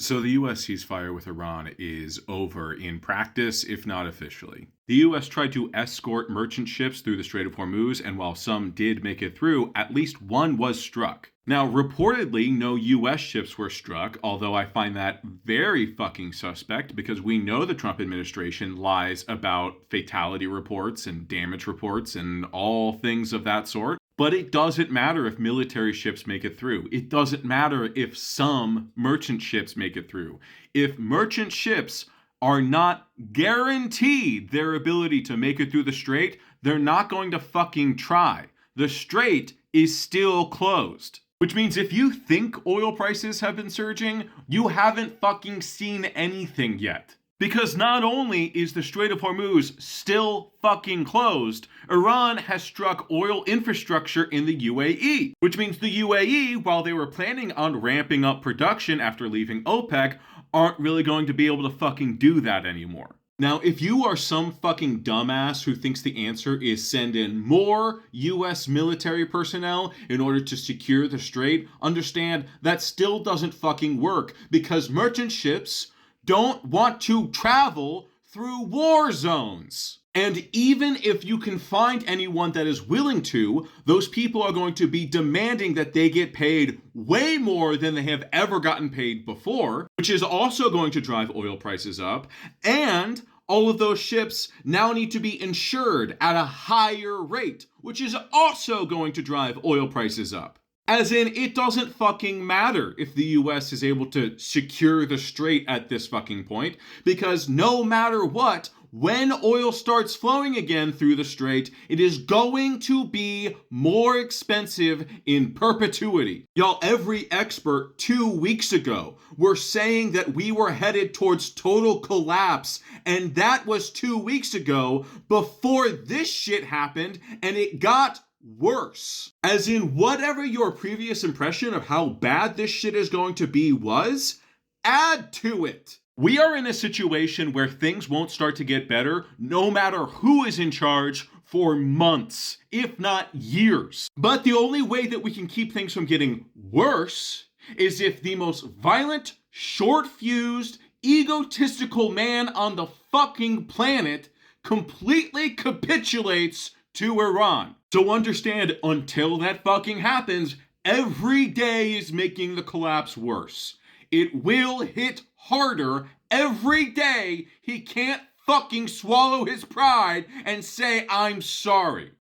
So the US ceasefire with Iran is over in practice, if not officially. The US tried to escort merchant ships through the Strait of Hormuz, and while some did make it through, at least one was struck. Now, reportedly, no US ships were struck, although I find that very fucking suspect because we know the Trump administration lies about fatality reports and damage reports and all things of that sort. But it doesn't matter if military ships make it through. It doesn't matter if some merchant ships make it through. If merchant ships are not guaranteed their ability to make it through the strait, they're not going to fucking try. The strait is still closed. Which means if you think oil prices have been surging, you haven't fucking seen anything yet. Because not only is the Strait of Hormuz still fucking closed, Iran has struck oil infrastructure in the UAE. Which means the UAE, while they were planning on ramping up production after leaving OPEC, aren't really going to be able to fucking do that anymore. Now, if you are some fucking dumbass who thinks the answer is send in more US military personnel in order to secure the strait, understand that still doesn't fucking work because merchant ships don't want to travel through war zones. And even if you can find anyone that is willing to, those people are going to be demanding that they get paid way more than they have ever gotten paid before, which is also going to drive oil prices up. And all of those ships now need to be insured at a higher rate, which is also going to drive oil prices up. As in, it doesn't fucking matter if the US is able to secure the strait at this fucking point, because no matter what, when oil starts flowing again through the strait, it is going to be more expensive in perpetuity. Y'all, every expert 2 weeks ago were saying that we were headed towards total collapse, and that was 2 weeks ago before this shit happened, and it got worse. As in, whatever your previous impression of how bad this shit is going to be was, add to it. We are in a situation where things won't start to get better no matter who is in charge for months, if not years. But the only way that we can keep things from getting worse is if the most violent, short-fused, egotistical man on the fucking planet completely capitulates to Iran. So understand, until that fucking happens, every day is making the collapse worse. It will hit harder every day he can't fucking swallow his pride and say, I'm sorry.